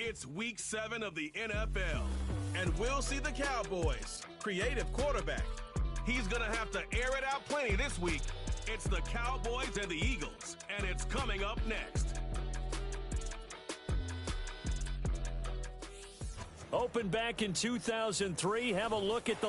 It's Week 7 of the NFL, and we'll see the Cowboys' creative quarterback. He's going to have to air it out plenty this week. It's the Cowboys and the Eagles, and it's coming up next. Opened back in 2003, have a look at the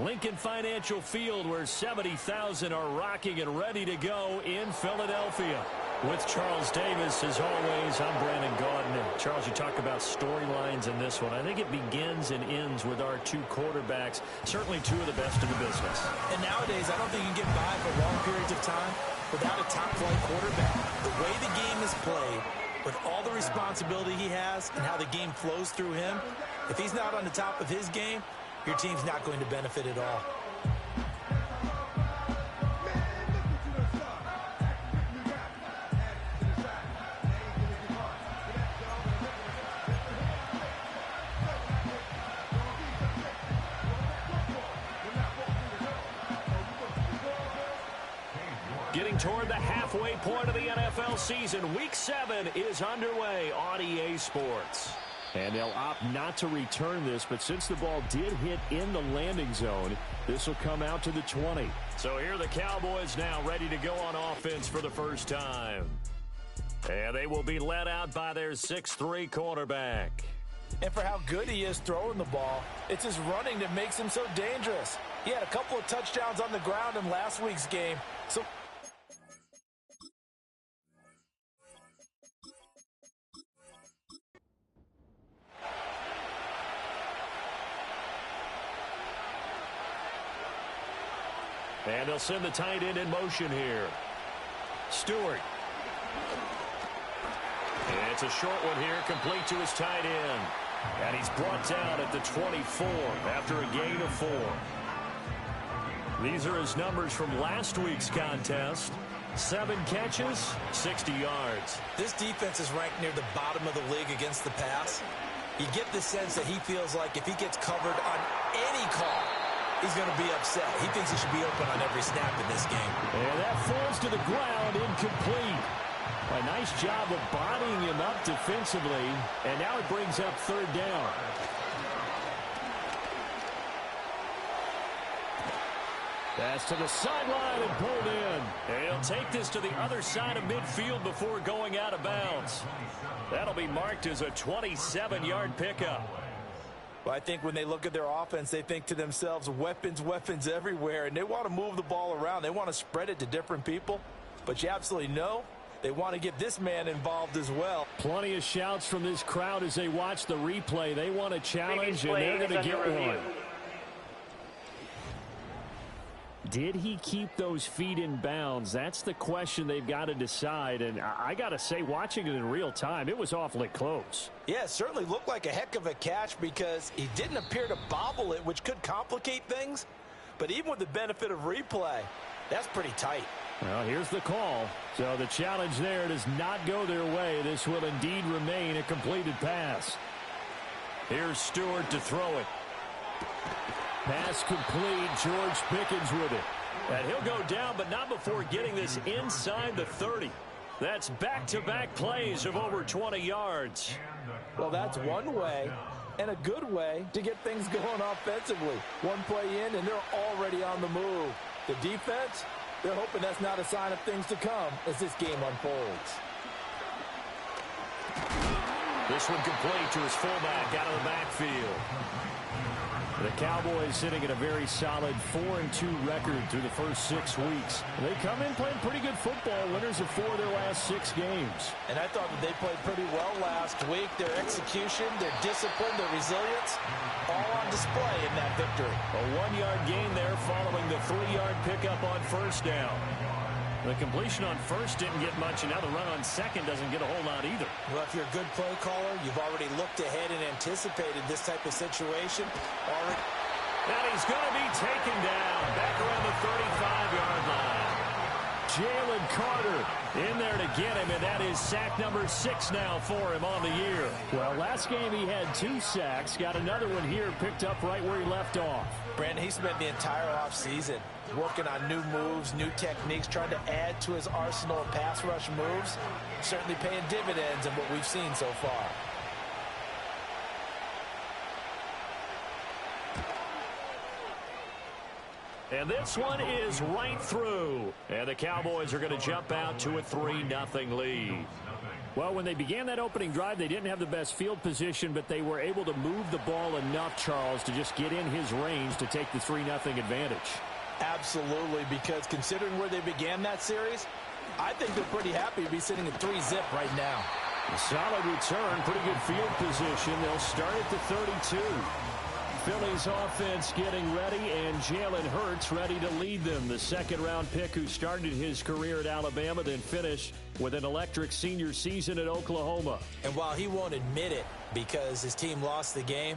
Lincoln Financial Field, where 70,000 are rocking and ready to go in Philadelphia. With Charles Davis, as always, I'm Brandon Gaudin. Charles, you talk about storylines in this one. I think it begins and ends with our two quarterbacks, certainly two of the best in the business. And nowadays, I don't think you can get by for long periods of time without a top-flight quarterback. The way the game is played, with all the responsibility he has and how the game flows through him, if he's not on the top of his game, your team's not going to benefit at all. Getting toward the halfway point of the NFL season, Week 7 is underway on EA Sports. And they'll opt not to return this, but since the ball did hit in the landing zone, this will come out to the 20. So here are the Cowboys now ready to go on offense for the first time. And they will be led out by their 6'3" quarterback. And for how good he is throwing the ball, it's his running that makes him so dangerous. He had a couple of touchdowns on the ground in last week's game, so and they'll send the tight end in motion here. Stewart. And it's a short one here, complete to his tight end. And he's brought down at the 24 after a gain of 4. These are his numbers from last week's contest. 7 catches, 60 yards. This defense is ranked near the bottom of the league against the pass. You get the sense that he feels like if he gets covered on any call, he's going to be upset. He thinks he should be open on every snap in this game. And that falls to the ground, incomplete. A nice job of bodying him up defensively, and now it brings up 3rd down. Pass to the sideline and pulled in. And he'll take this to the other side of midfield before going out of bounds. That'll be marked as a 27-yard pickup. Well, I think when they look at their offense, they think to themselves, weapons, weapons everywhere, and they want to move the ball around. They want to spread it to different people, but you absolutely know they want to get this man involved as well. Plenty of shouts from this crowd as they watch the replay. They want a challenge, and they're going to get one. Did he keep those feet in bounds? That's the question they've got to decide. And I got to say, watching it in real time, it was awfully close. Yeah, it certainly looked like a heck of a catch because he didn't appear to bobble it, which could complicate things. But even with the benefit of replay, that's pretty tight. Well, here's the call. So the challenge there does not go their way. This will indeed remain a completed pass. Here's Stewart to throw it. Pass complete. George Pickens with it. And he'll go down, but not before getting this inside the 30. That's back-to-back plays of over 20 yards. Well, that's one way and a good way to get things going offensively. One play in, and they're already on the move. The defense, they're hoping that's not a sign of things to come as this game unfolds. This one complete to his fullback out of the backfield. The Cowboys sitting at a very solid 4-2 record through the first 6 weeks. They come in playing pretty good football, winners of 4 of their last 6 games. And I thought that they played pretty well last week. Their execution, their discipline, their resilience, all on display in that victory. A 1-yard gain there following the 3-yard pickup on first down. The completion on first didn't get much, and now the run on second doesn't get a whole lot either. Well, if you're a good play caller, you've already looked ahead and anticipated this type of situation. And he's going to be taken down back around the 35-yard line. Jalen Carter in there to get him, and that is sack number 6 now for him on the year. Well, last game he had 2 sacks. Got another one here picked up right where he left off. Brandon, he spent the entire offseason working on new moves, new techniques, trying to add to his arsenal of pass rush moves. Certainly paying dividends in what we've seen so far. And this one is right through. And the Cowboys are going to jump out to a 3-0 lead. Well, when they began that opening drive, they didn't have the best field position, but they were able to move the ball enough, Charles, to just get in his range to take the 3-0 advantage. Absolutely, because considering where they began that series, I think they're pretty happy to be sitting at 3-zip right now. A solid return, pretty good field position. They'll start at the 32. Philly's offense getting ready, and Jalen Hurts ready to lead them. The second-round pick who started his career at Alabama, then finished with an electric senior season at Oklahoma. And while he won't admit it because his team lost the game,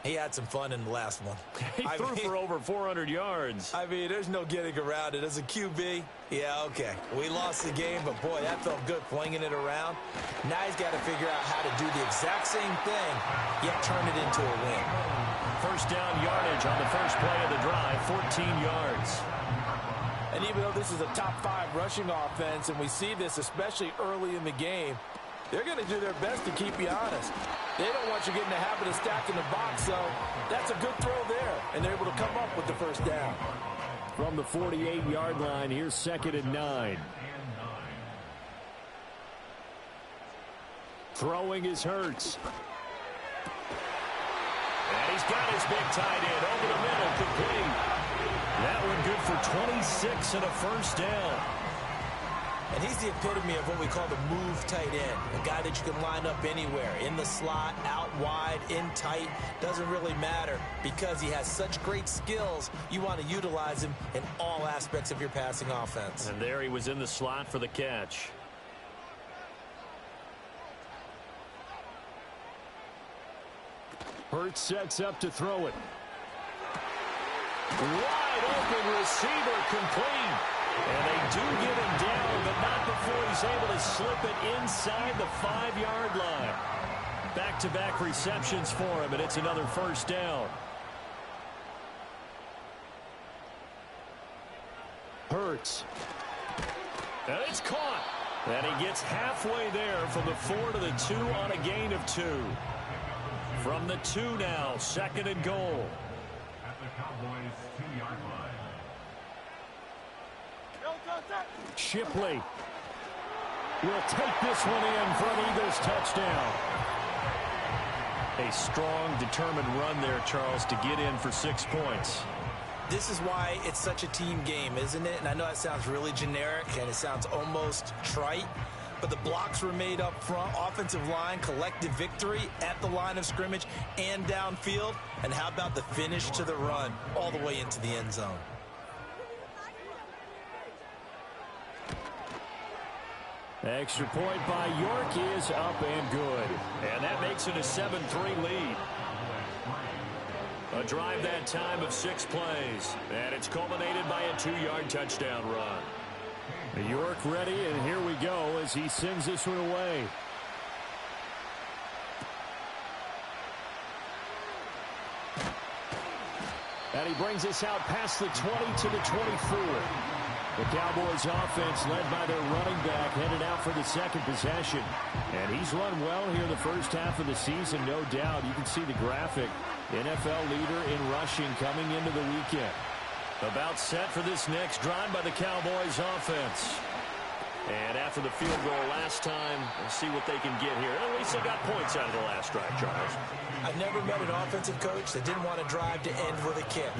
he had some fun in the last one. He threw for over 400 yards. I mean, there's no getting around it. As a QB, yeah, okay. We lost the game, but boy, that felt good flinging it around. Now he's got to figure out how to do the exact same thing, yet turn it into a win. First down yardage on the first play of the drive, 14 yards. And even though this is a top 5 rushing offense, and we see this especially early in the game, they're going to do their best to keep you honest. They don't want you getting the habit of stacking the box, so that's a good throw there, and they're able to come up with the first down. From the 48-yard line, here's 2nd and 9. Throwing is Hurts. And he's got his big tight end over the middle, complete. That one good for 26 and a first down. And he's the epitome of what we call the move tight end, a guy that you can line up anywhere, in the slot, out wide, in tight, doesn't really matter because he has such great skills. You want to utilize him in all aspects of your passing offense. And there he was in the slot for the catch. Hurts sets up to throw it. Wide open receiver, complete. And they do get him down, but not before he's able to slip it inside the 5-yard line. Back-to-back receptions for him, and it's another first down. Hurts. And it's caught. And he gets halfway there from the 4 to the 2 on a gain of 2. From the 2 now, 2nd and goal. At the Cowboys' 2-yard line. Shipley will take this one in for an Eagles touchdown. A strong, determined run there, Charles, to get in for 6 points. This is why it's such a team game, isn't it? And I know that sounds really generic and it sounds almost trite, but the blocks were made up front, offensive line, collective victory at the line of scrimmage and downfield. And how about the finish to the run all the way into the end zone? Extra point by York is up and good. And that makes it a 7-3 lead. A drive that time of 6 plays. And it's culminated by a 2-yard touchdown run. York ready, and here we go as he sends this one away. And he brings us out past the 20 to the 24. The Cowboys offense led by their running back headed out for the second possession. And he's run well here the first half of the season, no doubt. You can see the graphic. NFL leader in rushing coming into the weekend. About set for this next drive by the Cowboys offense. And after the field goal last time, we'll see what they can get here. At least they got points out of the last drive, Charles. I've never met an offensive coach that didn't want to drive to end with a kick.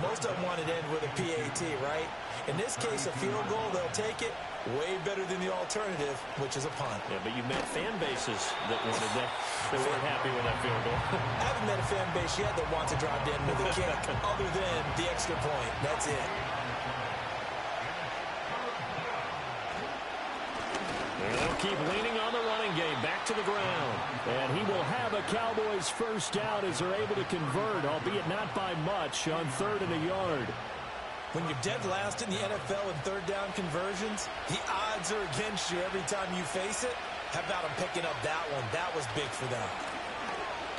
Most of them wanted to end with a PAT, right? In this case, a field goal, they'll take it. Way better than the alternative, which is a punt. Yeah, but you met fan bases that wanted that. They weren't happy with that field goal. I haven't met a fan base yet that wants to drive to end with a kick other than the extra point. That's it. And they'll keep leaning on the running game. Back to the ground. And he will have a Cowboys first down as they're able to convert, albeit not by much, on 3rd and a yard. When you're dead last in the NFL in third down conversions, the odds are against you every time you face it. How about them picking up that one? That was big for them.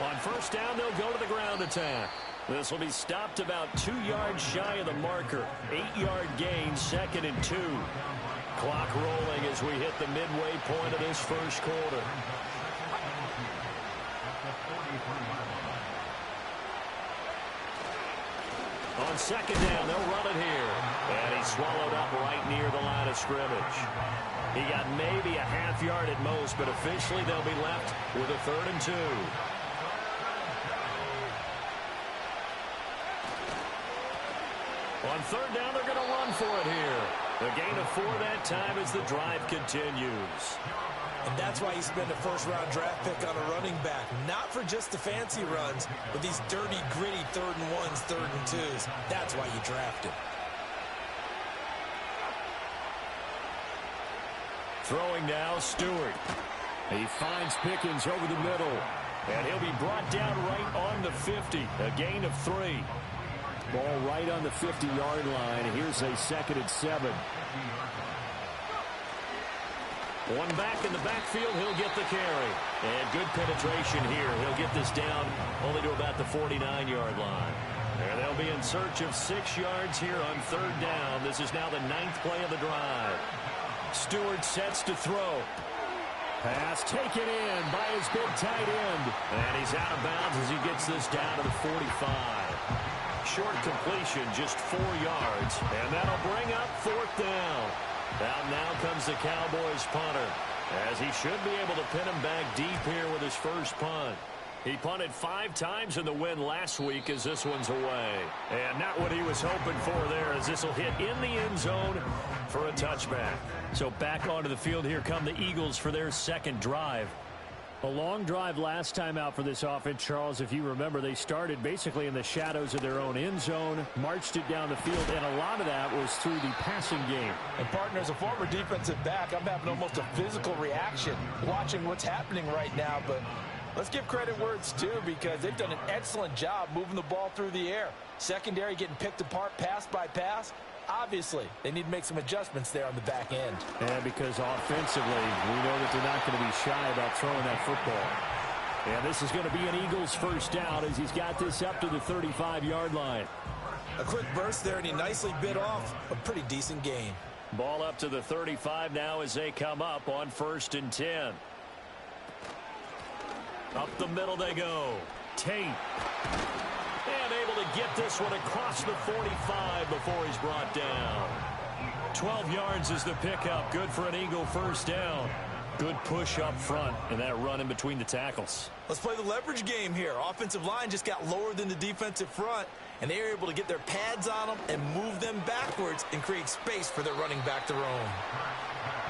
On first down, they'll go to the ground attack. This will be stopped about 2 yards shy of the marker. 8-yard gain, 2nd and 2. Clock rolling as we hit the midway point of this first quarter. On second down, they'll run it here. And he's swallowed up right near the line of scrimmage. He got maybe a half yard at most, but officially they'll be left with a 3rd and 2. On 3rd down, they're going to run for it here. A gain of 4 that time as the drive continues. And that's why you spend a first-round draft pick on a running back. Not for just the fancy runs, but these dirty, gritty 3rd and 1s, 3rd and 2s. That's why you draft him. Throwing now, Stewart. He finds Pickens over the middle. And he'll be brought down right on the 50. A gain of 3. Ball right on the 50-yard line. Here's a 2nd and 7. One back in the backfield, he'll get the carry. And good penetration here. He'll get this down only to about the 49-yard line. And they'll be in search of 6 yards here on 3rd down. This is now the 9th play of the drive. Stewart sets to throw. Pass taken in by his big tight end. And he's out of bounds as he gets this down to the 45. Short completion, just 4 yards. And that'll bring up 4th down. Out now comes the Cowboys punter, as he should be able to pin him back deep here with his first punt. He punted 5 times in the win last week as this one's away. And not what he was hoping for there, as this will hit in the end zone for a touchback. So back onto the field here come the Eagles for their 2nd drive. A long drive last time out for this offense, Charles. If you remember, they started basically in the shadows of their own end zone, marched it down the field, and a lot of that was through the passing game. And, partner, as a former defensive back, I'm having almost a physical reaction watching what's happening right now. But let's give credit where it's due, because they've done an excellent job moving the ball through the air. Secondary getting picked apart pass by pass. Obviously, they need to make some adjustments there on the back end. And because offensively, we know that they're not going to be shy about throwing that football. And this is going to be an Eagles first down as he's got this up to the 35-yard line. A quick burst there, and he nicely bit off a pretty decent gain. Ball up to the 35 now as they come up on 1st and 10. Up the middle they go. Tate. And able to get this one across the 45 before he's brought down. 12 yards is the pickup. Good for an Eagle first down. Good push up front and that run in between the tackles. Let's play the leverage game here. Offensive line just got lower than the defensive front, and they were able to get their pads on them and move them backwards and create space for their running back to roam.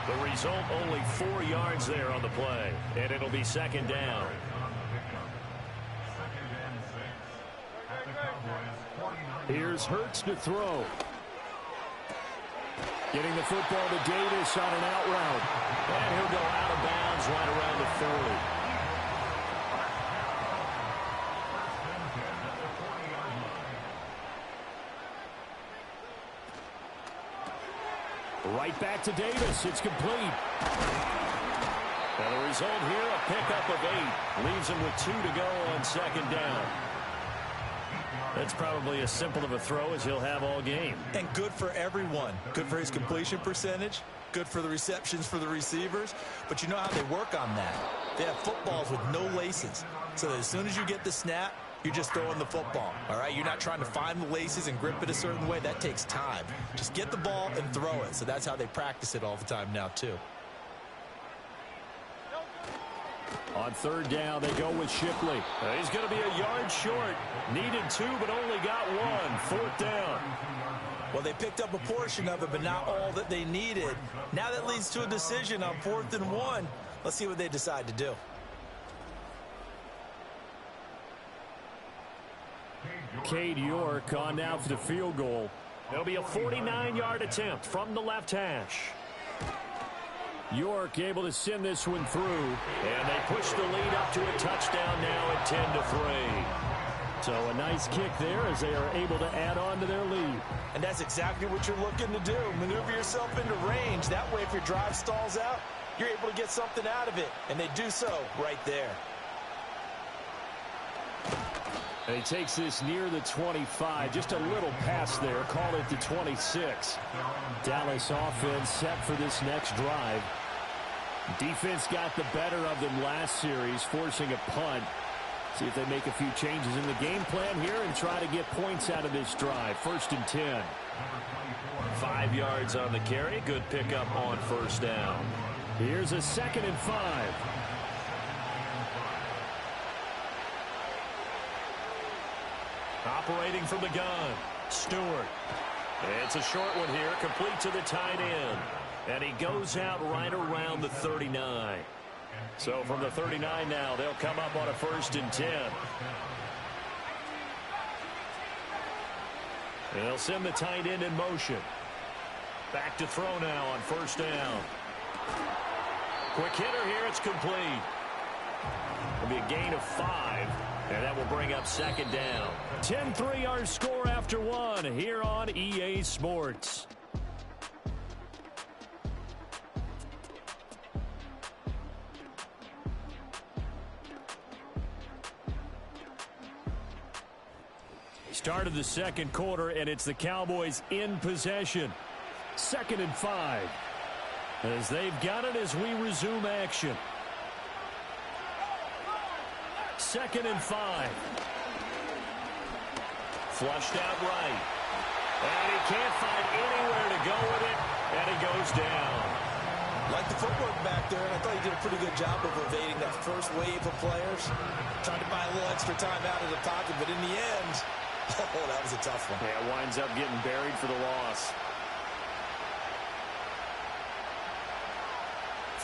The result, only 4 yards there on the play, and it'll be 2nd down. Here's Hurts to throw. Getting the football to Davis on an out route. And he'll go out of bounds right around the 40. Right back to Davis. It's complete. And the result here, a pickup of 8. Leaves him with 2 to go on 2nd down. That's probably as simple of a throw as he'll have all game. And good for everyone. Good for his completion percentage. Good for the receptions for the receivers. But you know how they work on that. They have footballs with no laces. So that as soon as you get the snap, you're just throwing the football. All right? You're not trying to find the laces and grip it a certain way. That takes time. Just get the ball and throw it. So that's how they practice it all the time now, too. On 3rd down, they go with Shipley. He's going to be a yard short. Needed 2, but only got 1. 4th down. Well, they picked up a portion of it, but not all that they needed. Now that leads to a decision on 4th and 1. Let's see what they decide to do. Cade York on now for the field goal. There'll be a 49-yard attempt from the left hash. York able to send this one through, and they push the lead up to a touchdown now at 10-3. So a nice kick there as they are able to add on to their lead. And that's exactly what you're looking to do. Maneuver yourself into range. That way, if your drive stalls out, you're able to get something out of it. And they do so right there. And he takes this near the 25. Just a little pass there. Call it the 26. Dallas offense set for this next drive. Defense got the better of them last series, forcing a punt. See if they make a few changes in the game plan here and try to get points out of this drive. 1st and 10. 5 yards on the carry. Good pickup on 1st down. Here's a 2nd and 5. Operating from the gun, Stewart. It's a short one here, complete to the tight end. And he goes out right around the 39. So from the 39 now, they'll come up on a 1st and 10. And they'll send the tight end in motion. Back to throw now on 1st down. Quick hitter here, it's complete. It'll be a gain of 5, and that will bring up 2nd down. 10-3 our score after 1 here on EA Sports. Start of the 2nd quarter, and it's the Cowboys in possession. 2nd and 5. As they've got it as we resume action. 2nd and 5. Flushed out right. And he can't find anywhere to go with it, and he goes down. Like the footwork back there, and I thought he did a pretty good job of evading that first wave of players. Trying to buy a little extra time out of the pocket, but in the end, oh, that was a tough one. Yeah, winds up getting buried for the loss.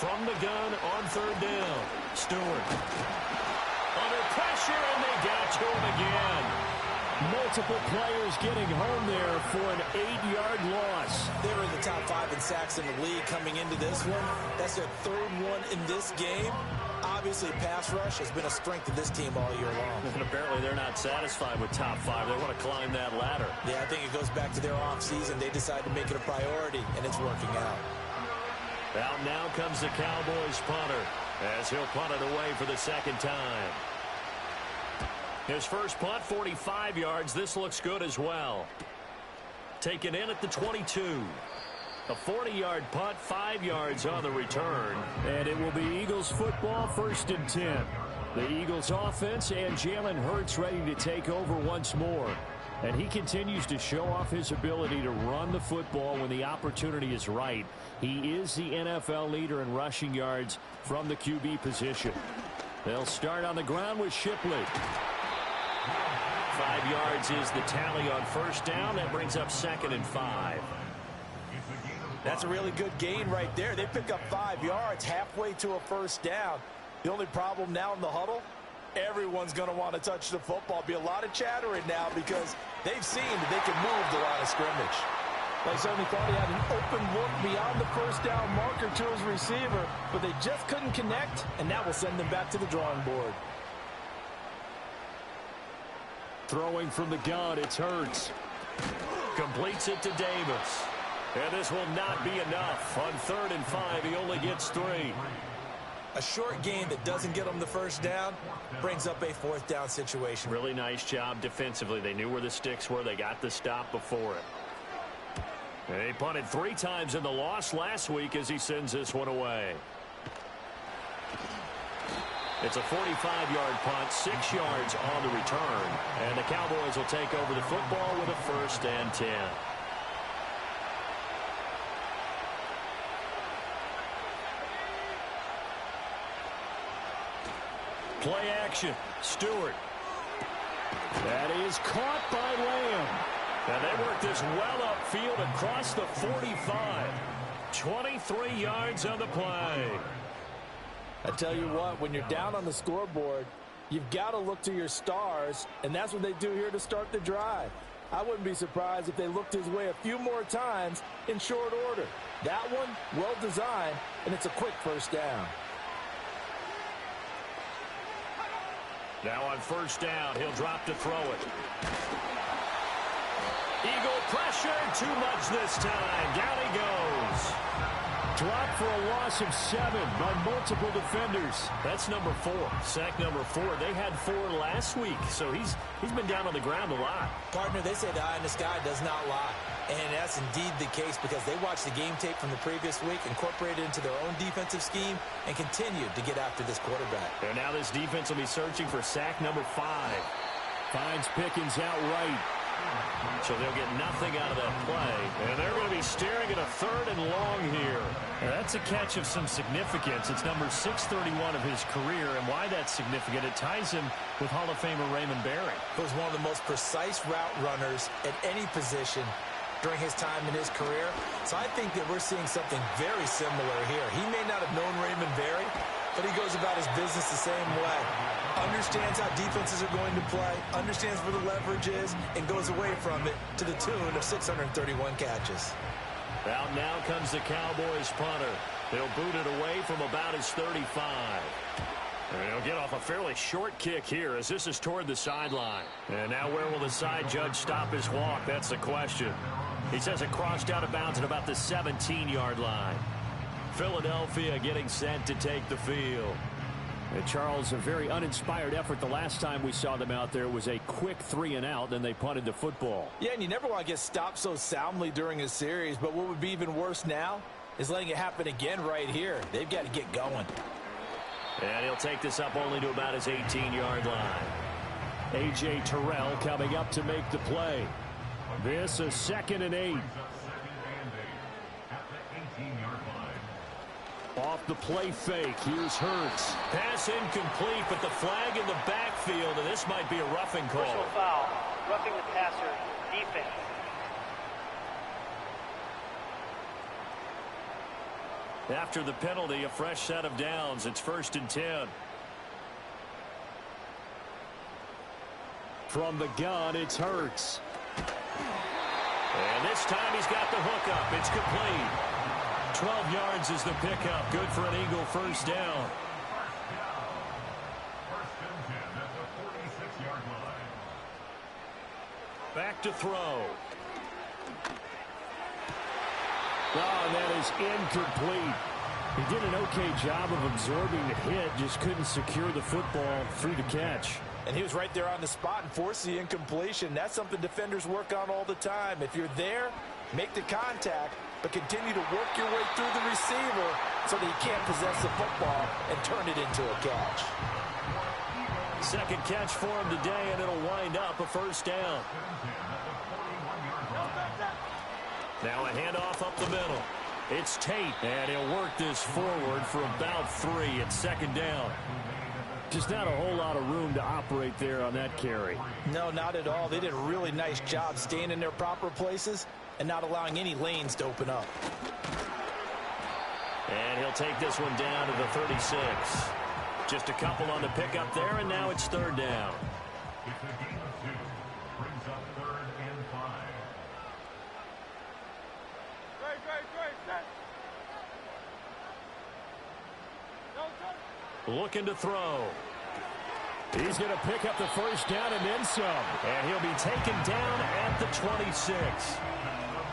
From the gun on 3rd down, Stewart. Under pressure, and they got to him again. Multiple players getting home there for an 8-yard loss. They were in the top 5 in sacks in the league coming into this one. That's their 3rd one in this game. Obviously, pass rush has been a strength of this team all year long. And apparently they're not satisfied with top 5. They want to climb that ladder. Yeah, I think it goes back to their offseason. They decided to make it a priority, and it's working out. Out now comes the Cowboys punter as he'll punt it away for the 2nd time. His first punt, 45 yards. This looks good as well. Taken in at the 22. A 40-yard punt, 5 yards on the return. And it will be Eagles football, 1st and 10. The Eagles offense and Jalen Hurts ready to take over once more. And he continues to show off his ability to run the football when the opportunity is right. He is the NFL leader in rushing yards from the QB position. They'll start on the ground with Shipley. 5 yards is the tally on 1st down. That brings up 2nd and 5. That's a really good gain right there. They pick up 5 yards halfway to a 1st down. The only problem now in the huddle, everyone's going to want to touch the football. Be a lot of chattering now because they've seen that they can move the line of scrimmage. They certainly thought he had an open look beyond the 1st down marker to his receiver, but they just couldn't connect, and that will send them back to the drawing board. Throwing from the gun, it's Hurts. Completes it to Davis. And this will not be enough. On 3rd and 5, he only gets 3. A short gain that doesn't get them the 1st down brings up a 4th down situation. Really nice job defensively. They knew where the sticks were. They got the stop before it. And he punted 3 times in the loss last week as he sends this one away. It's a 45-yard punt, 6 yards on the return. And the Cowboys will take over the football with a 1st and 10. Play action. Stewart. That is caught by Lamb. And they work this well upfield across the 45. 23 yards on the play. I tell you what, when you're down on the scoreboard, you've got to look to your stars, and that's what they do here to start the drive. I wouldn't be surprised if they looked his way a few more times in short order. That one, well designed, and it's a quick 1st down. Now on 1st down, he'll drop to throw it. Eagle pressure, too much this time. Down he goes. Dropped for a loss of 7 by multiple defenders. That's number 4. Sack number 4. They had 4 last week, so he's been down on the ground a lot. Partner, they say the eye in the sky does not lie. And that's indeed the case because they watched the game tape from the previous week, incorporated it into their own defensive scheme, and continued to get after this quarterback. And now this defense will be searching for sack number 5. Finds Pickens out right. So they'll get nothing out of that play. And they're going to be staring at a 3rd and long here. Now that's a catch of some significance. It's number 631 of his career. And why that's significant, it ties him with Hall of Famer Raymond Berry. He was one of the most precise route runners at any position during his time in his career. So I think that we're seeing something very similar here. He may not have known Raymond Berry, but he goes about his business the same way. Understands how defenses are going to play, understands where the leverage is, and goes away from it to the tune of 631 catches. Out now comes the Cowboys punter. They'll boot it away from about his 35. And he'll get off a fairly short kick here as this is toward the sideline. And now where will the side judge stop his walk? That's the question. He says it crossed out of bounds at about the 17-yard line. Philadelphia getting set to take the field. And Charles, a very uninspired effort the last time we saw them out there. Was a quick 3-and-out, then they punted the football. Yeah, and you never want to get stopped so soundly during a series, but what would be even worse now is letting it happen again right here. They've got to get going. And he'll take this up only to about his 18-yard line. A.J. Terrell coming up to make the play. This is 2nd and 8. Off the play fake, here's Hurts. Pass incomplete, but the flag in the backfield, and this might be a roughing call. Personal foul, roughing the passer, defense. After the penalty, a fresh set of downs. It's 1st and 10. From the gun, it's Hurts. And this time he's got the hook up. It's complete. 12 yards is the pickup. Good for an Eagle first down. Back to throw. Oh, and that is incomplete. He did an okay job of absorbing the hit, just couldn't secure the football through the catch. And he was right there on the spot and forced the incompletion. That's something defenders work on all the time. If you're there, make the contact, but continue to work your way through the receiver so that he can't possess the football and turn it into a catch. Second catch for him today, and it'll wind up a first down. Now a handoff up the middle. It's Tate, and he'll work this forward for about 3. It's 2nd down. Just not a whole lot of room to operate there on that carry. No, not at all. They did a really nice job staying in their proper places and not allowing any lanes to open up. And he'll take this one down to the 36. Just a couple on the pickup there, and now it's 3rd down. It's a game of 2. Brings up 3rd and 5. Looking to throw. He's going to pick up the first down and then some. And he'll be taken down at the 26.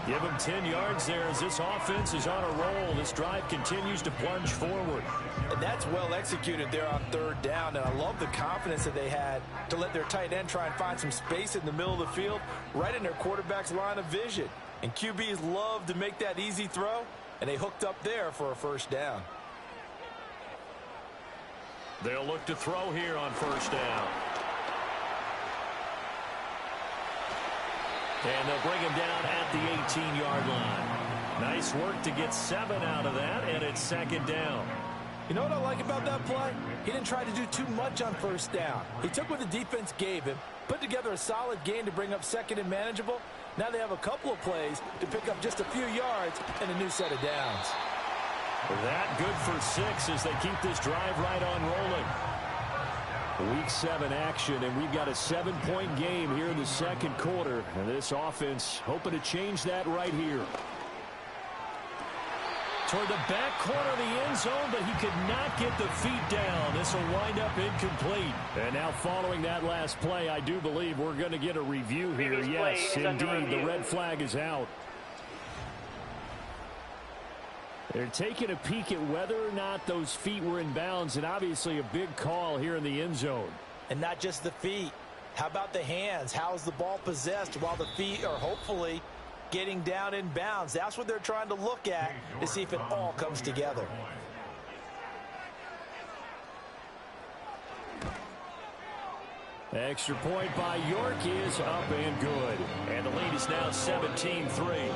Give him 10 yards there as this offense is on a roll. This drive continues to plunge forward. And that's well executed there on 3rd down. And I love the confidence that they had to let their tight end try and find some space in the middle of the field, right in their quarterback's line of vision. And QBs love to make that easy throw, and they hooked up there for a first down. They'll look to throw here on first down. And they'll bring him down at the 18-yard line. Nice work to get 7 out of that, and it's 2nd down. You know what I like about that play? He didn't try to do too much on first down. He took what the defense gave him, put together a solid game to bring up 2nd and manageable. Now they have a couple of plays to pick up just a few yards and a new set of downs. That good for 6 as they keep this drive right on rolling. Week 7 action, and we've got a 7-point game here in the 2nd quarter. And this offense hoping to change that right here. Toward the back corner of the end zone, but he could not get the feet down. This will wind up incomplete. And now following that last play, I do believe we're going to get a review here. Yes, indeed, the red flag is out. They're taking a peek at whether or not those feet were in bounds, and obviously a big call here in the end zone. And not just the feet. How about the hands? How is the ball possessed while the feet are hopefully getting down in bounds. That's what they're trying to look at to see if it all comes together. Extra point by York is up and good. And the lead is now 17-3.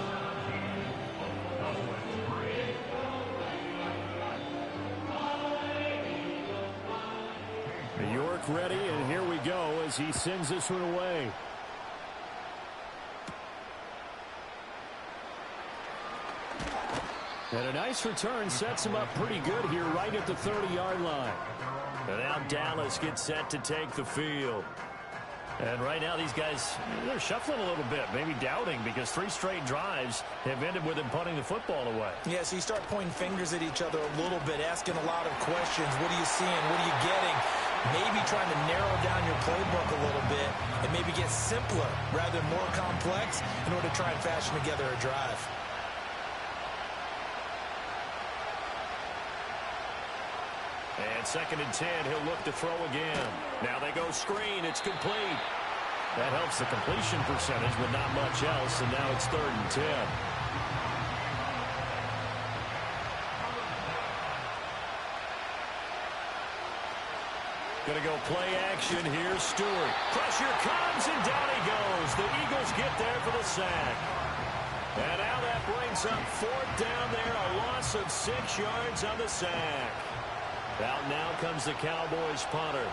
York ready, and here we go as he sends this one away. And a nice return sets him up pretty good here right at the 30-yard line. And now Dallas gets set to take the field. And right now these guys, they're shuffling a little bit, maybe doubting, because 3 straight drives have ended with them punting the football away. Yeah, so you start pointing fingers at each other a little bit, asking a lot of questions. What are you seeing? What are you getting? Maybe trying to narrow down your playbook a little bit and maybe get simpler rather than more complex in order to try and fashion together a drive. And 2nd and 10, he'll look to throw again. Now they go screen. It's complete. That helps the completion percentage, but not much else. And now it's 3rd and 10. Going to go play action. Here's Stewart. Pressure comes, and down he goes. The Eagles get there for the sack. And now that brings up 4th down there. A loss of 6 yards on the sack. Out now comes the Cowboys punter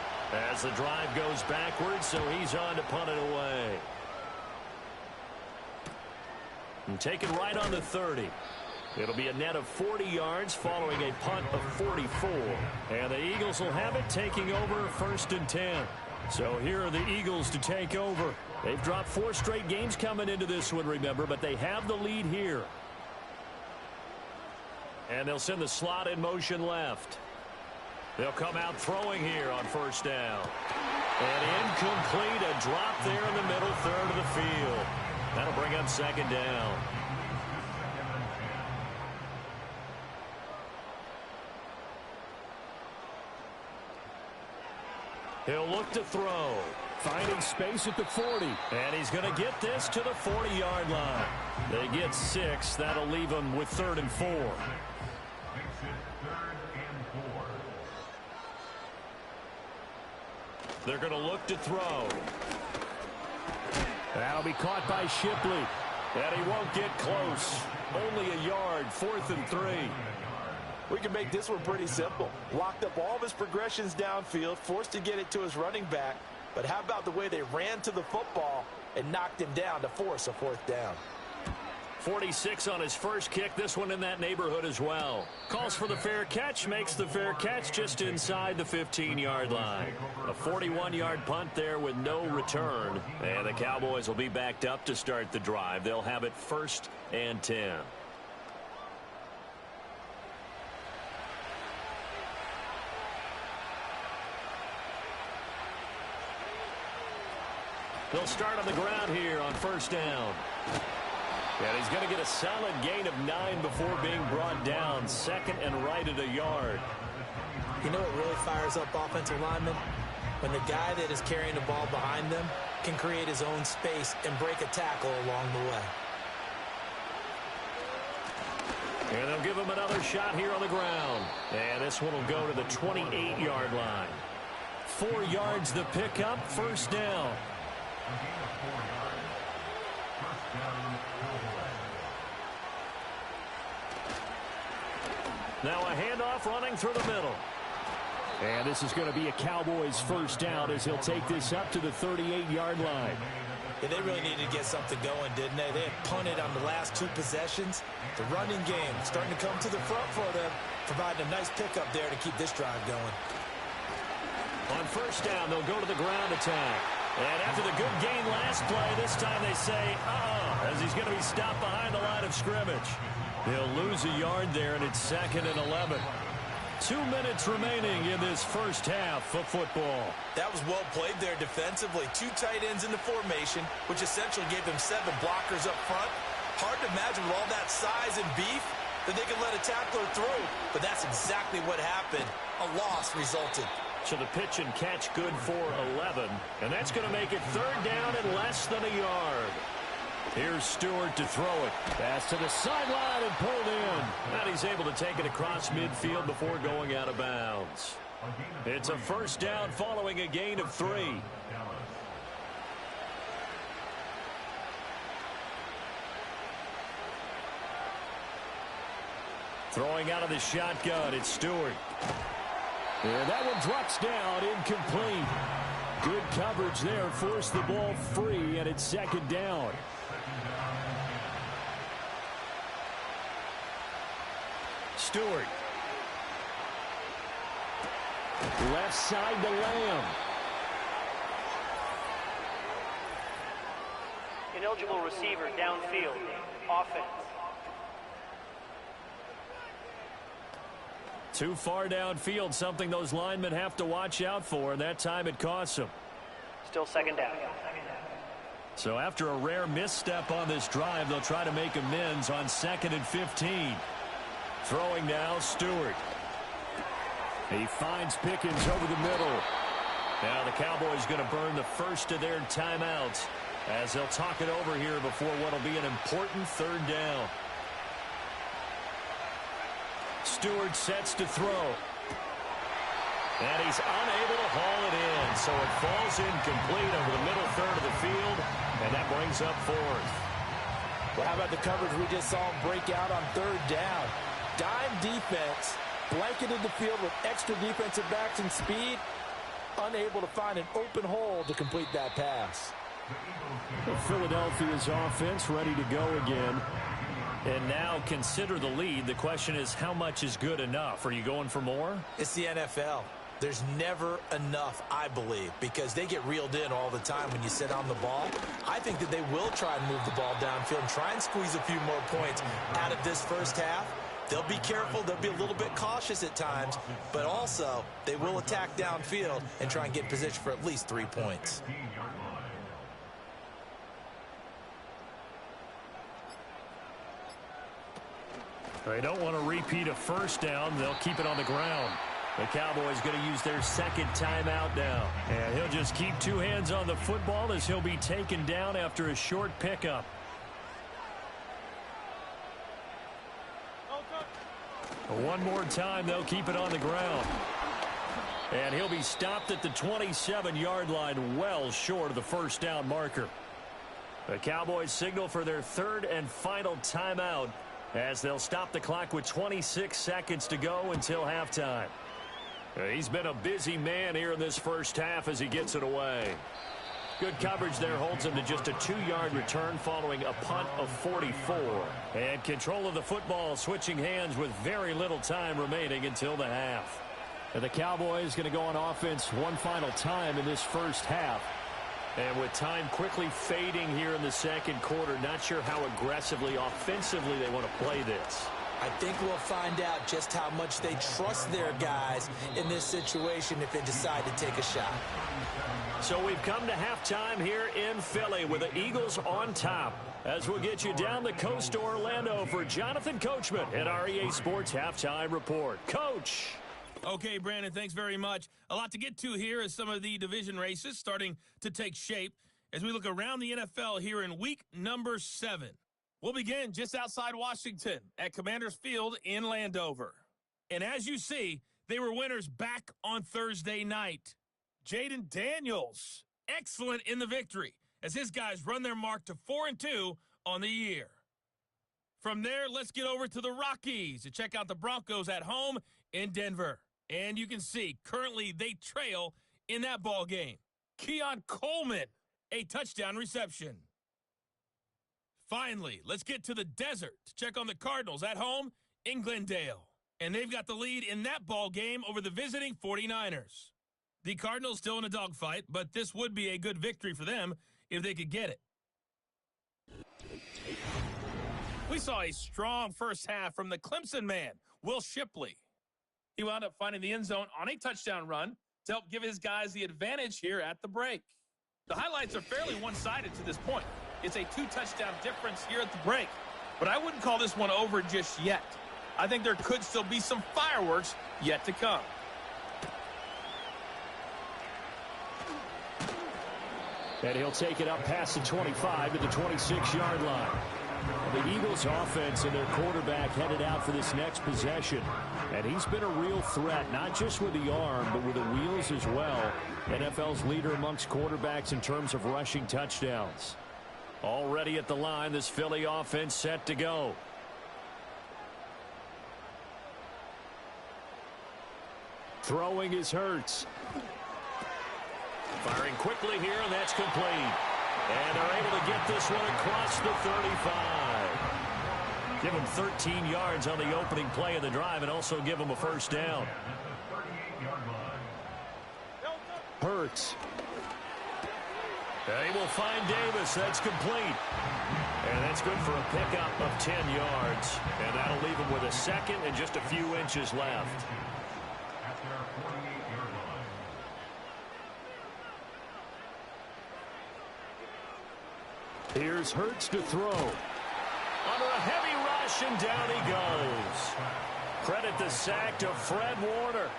as the drive goes backwards, so he's on to punt it away. And taken right on the 30. It'll be a net of 40 yards following a punt of 44. And the Eagles will have it, taking over 1st and 10. So here are the Eagles to take over. They've dropped 4 straight games coming into this one, remember, but they have the lead here. And they'll send the slot in motion left. They'll come out throwing here on 1st down. And incomplete, a drop there in the middle 3rd of the field. That'll bring up 2nd down. He'll look to throw. Finding space at the 40. And he's going to get this to the 40-yard line. They get 6. That'll leave him with 3rd and 4. They're going to look to throw. That'll be caught by Shipley. And he won't get close. Only a yard, 4th and 3. We can make this one pretty simple. Locked up all of his progressions downfield, forced to get it to his running back. But how about the way they ran to the football and knocked him down to force a 4th down? 46 on his first kick. This one in that neighborhood as well. Calls for the fair catch, makes the fair catch just inside the 15-yard line. A 41-yard punt there with no return. And the Cowboys will be backed up to start the drive. They'll have it 1st and 10. They'll start on the ground here on 1st down. And he's going to get a solid gain of 9 before being brought down. 2nd and right at a yard. You know what really fires up offensive linemen? When the guy that is carrying the ball behind them can create his own space and break a tackle along the way. And they'll give him another shot here on the ground. And this one will go to the 28-yard line. 4 yards the pickup, 1st down. Now a handoff running through the middle. And this is going to be a Cowboys 1st down as he'll take this up to the 38-yard line. Yeah, they really needed to get something going, didn't they? They had punted on the last 2 possessions. The running game starting to come to the front for them, providing a nice pickup there to keep this drive going. On 1st down, they'll go to the ground attack. And after the good gain last play, this time they say, as he's going to be stopped behind the line of scrimmage. He'll lose a yard there, and it's 2nd and 11. 2 minutes remaining in this first half of football. That was well played there defensively. 2 tight ends in the formation, which essentially gave them 7 blockers up front. Hard to imagine with all that size and beef that they could let a tackler through, but that's exactly what happened. A loss resulted. So the pitch and catch good for 11, and that's going to make it 3rd down and less than a yard. Here's Stewart to throw it. Pass to the sideline and pulled in. And he's able to take it across midfield before going out of bounds. It's a first down following a gain of 3. Throwing out of the shotgun, it's Stewart. And that one drops down, incomplete. Good coverage there, forced the ball free, and it's second down. Stewart. Left side to Lamb. Ineligible receiver downfield. Offense. Too far downfield, something those linemen have to watch out for, and that time it costs them. Still second down. So after a rare misstep on this drive, they'll try to make amends on 2nd and 15. Throwing now, Stewart. He finds Pickens over the middle. Now the Cowboys going to burn the first of their timeouts as they'll talk it over here before what will be an important third down. Stewart sets to throw. And he's unable to haul it in, so it falls incomplete over the middle third of the field, and that brings up 4th. Well, how about the coverage we just saw him break out on 3rd down? Dime defense, blanketed the field with extra defensive backs and speed, unable to find an open hole to complete that pass. Philadelphia's offense ready to go again. And now consider the lead. The question is, how much is good enough? Are you going for more? It's the NFL. There's never enough, I believe, because they get reeled in all the time when you sit on the ball. I think that they will try and move the ball downfield and try and squeeze a few more points out of this first half. They'll be careful. They'll be a little bit cautious at times, but also they will attack downfield and try and get in position for at least 3 points. They don't want to repeat a first down. They'll keep it on the ground. The Cowboys going to use their second timeout now. And he'll just keep 2 hands on the football as he'll be taken down after a short pickup. One more time, they'll keep it on the ground. And he'll be stopped at the 27-yard line, well short of the first down marker. The Cowboys signal for their 3rd and final timeout, as they'll stop the clock with 26 seconds to go until halftime. He's been a busy man here in this first half as he gets it away. Good coverage there holds him to just a 2-yard return following a punt of 44. And control of the football switching hands with very little time remaining until the half. And the Cowboys going to go on offense one final time in this first half. And with time quickly fading here in the second quarter, not sure how aggressively, offensively they want to play this. I think we'll find out just how much they trust their guys in this situation if they decide to take a shot. So we've come to halftime here in Philly with the Eagles on top. As we'll get you down the coast to Orlando for Jonathan Coachman at our EA Sports Halftime Report. Coach! Okay, Brandon, thanks very much. A lot to get to here as some of the division races starting to take shape as we look around the NFL here in week number 7. We'll begin just outside Washington at Commanders Field in Landover. And as you see, they were winners back on Thursday night. Jaden Daniels, excellent in the victory as his guys run their mark to 4-2 on the year. From there, let's get over to the Rockies to check out the Broncos at home in Denver. And you can see, currently they trail in that ball game. Keon Coleman, a touchdown reception. Finally, let's get to the desert to check on the Cardinals at home in Glendale. And they've got the lead in that ball game over the visiting 49ers. The Cardinals still in a dogfight, but this would be a good victory for them if they could get it. We saw a strong first half from the Clemson man, Will Shipley. He wound up finding the end zone on a touchdown run to help give his guys the advantage here at the break. The highlights are fairly one-sided to this point. It's a 2-touchdown difference here at the break, but I wouldn't call this one over just yet. I think there could still be some fireworks yet to come. And he'll take it up past the 25 to the 26-yard line. The Eagles offense and their quarterback headed out for this next possession. And he's been a real threat, not just with the arm, but with the wheels as well. NFL's leader amongst quarterbacks in terms of rushing touchdowns. Already at the line, this Philly offense set to go. Throwing is Hurts. Firing quickly here, and that's complete. And they're able to get this one across the 35. Give them 13 yards on the opening play of the drive and also give them a first down. Hurts. They will find Davis. That's complete. And that's good for a pickup of 10 yards. And that'll leave them with a second and just a few inches left. Here's Hurts to throw. Under a heavy rush, and down he goes. Credit the sack to Fred Warner.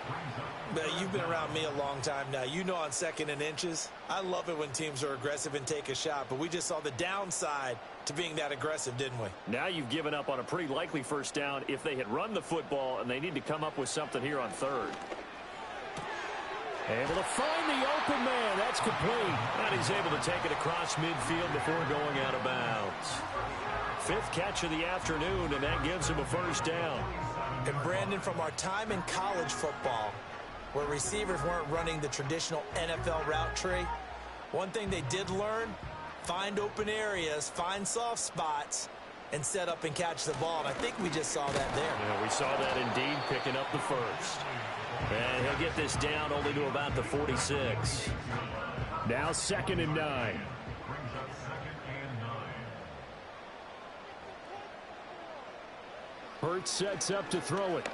You've been around me a long time now. You know on 2nd and inches, I love it when teams are aggressive and take a shot, but we just saw the downside to being that aggressive, didn't we? Now you've given up on a pretty likely first down if they had run the football, and they need to come up with something here on 3rd. Able to find the open man. That's complete. And he's able to take it across midfield before going out of bounds. 5th catch of the afternoon, and that gives him a first down. And Brandon, from our time in college football, where receivers weren't running the traditional NFL route tree, one thing they did learn, find open areas, find soft spots, and set up and catch the ball. And I think we just saw that there. Yeah, we saw that indeed, picking up the first. And he'll get this down only to about the 46. Now 2nd and 9. Hurts sets up to throw it.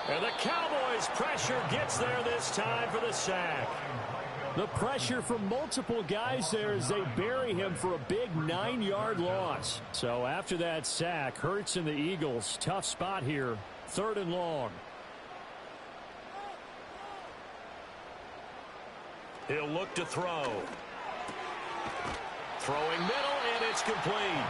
And the Cowboys pressure gets there this time for the sack. The pressure from multiple guys there as they bury him for a big 9-yard loss. So after that sack, Hurts and the Eagles, tough spot here. 3rd and long. He'll look to throw. Throwing middle, and it's complete.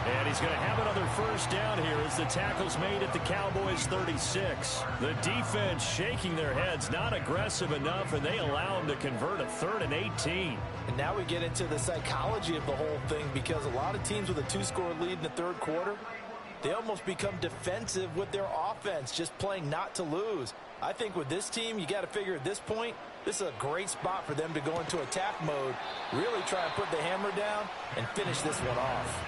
And he's going to have another first down here as the tackle's made at the Cowboys 36. The defense shaking their heads, not aggressive enough, and they allow him to convert a 3rd and 18. And now we get into the psychology of the whole thing, because a lot of teams with a 2-score lead in the 3rd quarter, they almost become defensive with their offense, just playing not to lose. I think with this team, you got to figure at this point, this is a great spot for them to go into attack mode, really try and put the hammer down and finish this one off.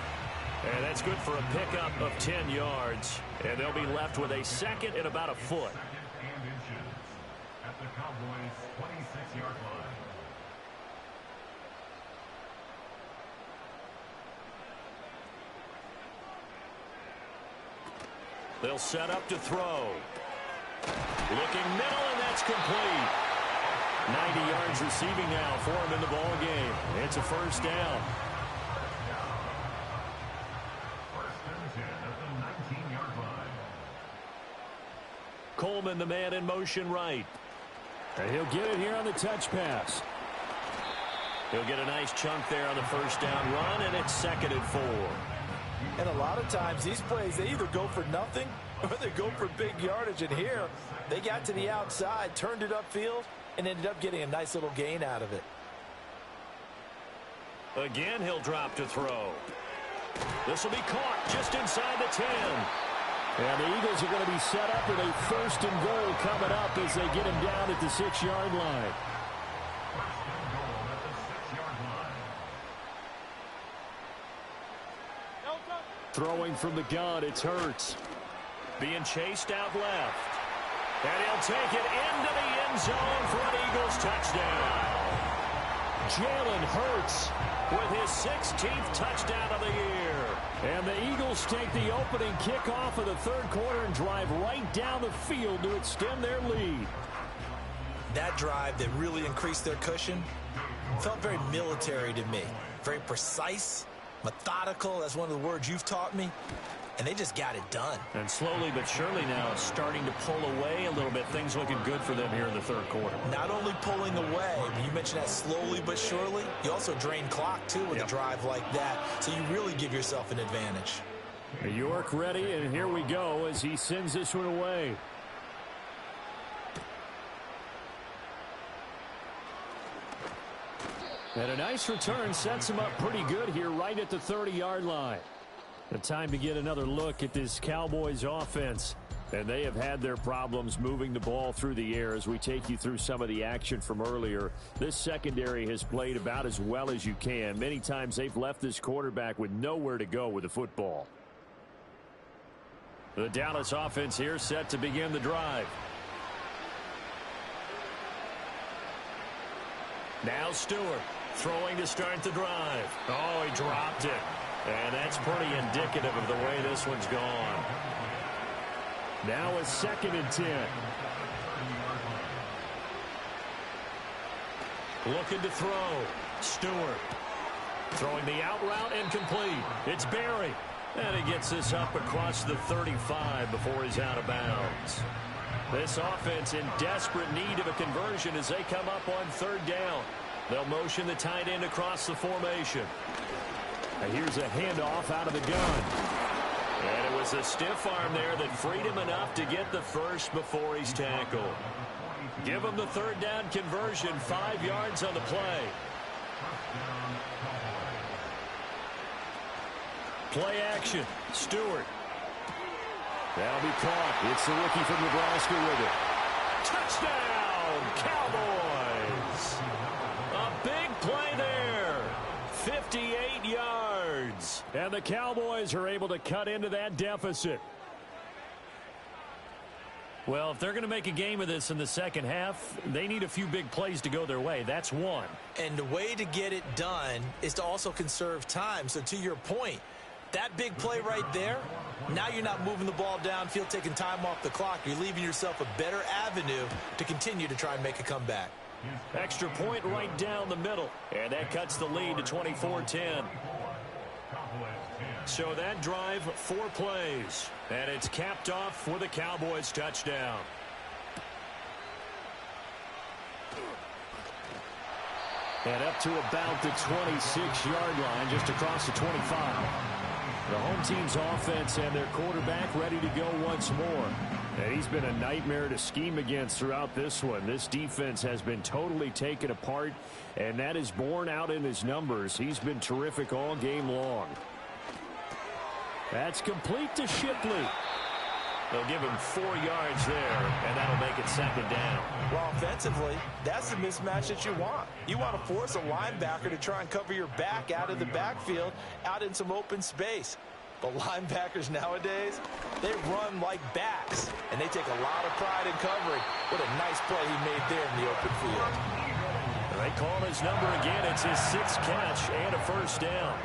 And that's good for a pickup of 10 yards. And they'll be left with a 2nd and about a foot. At the Cowboys' 26-yard line. They'll set up to throw. Looking middle, and that's complete. 90 yards receiving now for him in the ball game. It's a first down. Coleman, the man in motion right. And he'll get it here on the touch pass. He'll get a nice chunk there on the first down run, and it's 2nd and 4. And a lot of times these plays, they either go for nothing or they go for big yardage. And here, they got to the outside, turned it upfield, and ended up getting a nice little gain out of it. Again, he'll drop to throw. This will be caught just inside the 10. And the Eagles are going to be set up with a 1st and goal coming up as they get him down at the 6-yard line. Throwing from the gun, it's Hurts. Being chased out left. And he'll take it into the end zone for an Eagles touchdown. Jalen Hurts with his 16th touchdown of the year. And the Eagles take the opening kickoff of the 3rd quarter and drive right down the field to extend their lead. That drive that really increased their cushion felt very military to me. Very precise, methodical. That's one of the words you've taught me. and they just got it done. And slowly but surely now starting to pull away a little bit. Things looking good for them here in the third quarter. Not only pulling away, but you mentioned that slowly but surely. You also drain clock, too, with a drive like that. So you really give yourself an advantage. York ready, and here we go as he sends this one away. And a nice return sets him up pretty good here right at the 30-yard line. The time to get another look at this Cowboys offense. And they have had their problems moving the ball through the air as we take you through some of the action from earlier. This secondary has played about as well as you can. Many times they've left this quarterback with nowhere to go with the football. The Dallas offense here set to begin the drive. Now Stewart throwing to start the drive. Oh, he dropped it. And that's pretty indicative of the way this one's gone. Now a 2nd and 10. Looking to throw. Stewart throwing the out route and complete. It's Berry. And he gets this up across the 35 before he's out of bounds. This offense in desperate need of a conversion as they come up on 3rd down. They'll motion the tight end across the formation. And here's a handoff out of the gun. And it was a stiff arm there that freed him enough to get the first before he's tackled. Give him the 3rd down conversion, 5 yards on the play. Play action. Stewart. That'll be caught. It's the rookie from Nebraska with it. Touchdown, Cowboys. A big play there. 58 yards. And the Cowboys are able to cut into that deficit. Well, if they're going to make a game of this in the second half, they need a few big plays to go their way. That's one. And the way to get it done is to also conserve time. So to your point, that big play right there, now you're not moving the ball downfield, taking time off the clock. You're leaving yourself a better avenue to continue to try and make a comeback. Extra point right down the middle. And that cuts the lead to 24-10. So that drive, 4 plays. And it's capped off with a Cowboys touchdown. And up to about the 26-yard line, just across the 25. The home team's offense and their quarterback ready to go once more. And he's been a nightmare to scheme against throughout this one. This defense has been totally taken apart, and that is borne out in his numbers. He's been terrific all game long. That's complete to Shipley. They'll give him 4 yards there, and that'll make it 2nd down. Well, offensively, that's the mismatch that you want. You want to force a linebacker to try and cover your back out of the backfield, out in some open space. But linebackers nowadays, they run like backs, and they take a lot of pride in covering. What a nice play he made there in the open field. They call his number again. It's his 6th catch and a 1st down.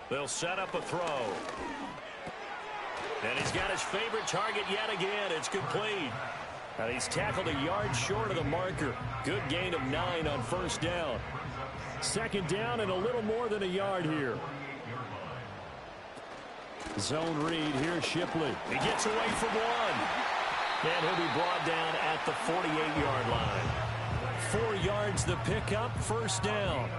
They'll set up a throw. And he's got his favorite target yet again. It's complete. And he's tackled a yard short of the marker. Good gain of 9 on 1st down. 2nd down and a little more than a yard here. Zone read. Here's Shipley. He gets away from one. And he'll be brought down at the 48-yard line. 4 yards the pickup. 1st down.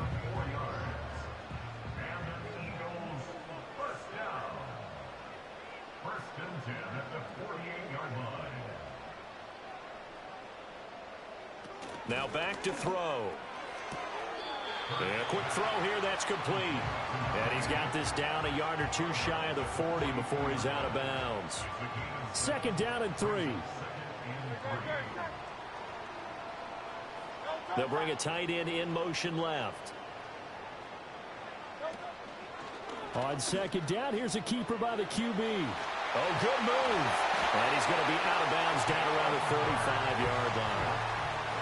Now back to throw. And a quick throw here, that's complete. And he's got this down a yard or 2 shy of the 40 before he's out of bounds. 2nd down and 3. They'll bring a tight end in motion left. On 2nd down, here's a keeper by the QB. Oh, good move. And he's going to be out of bounds down around the 35-yard line.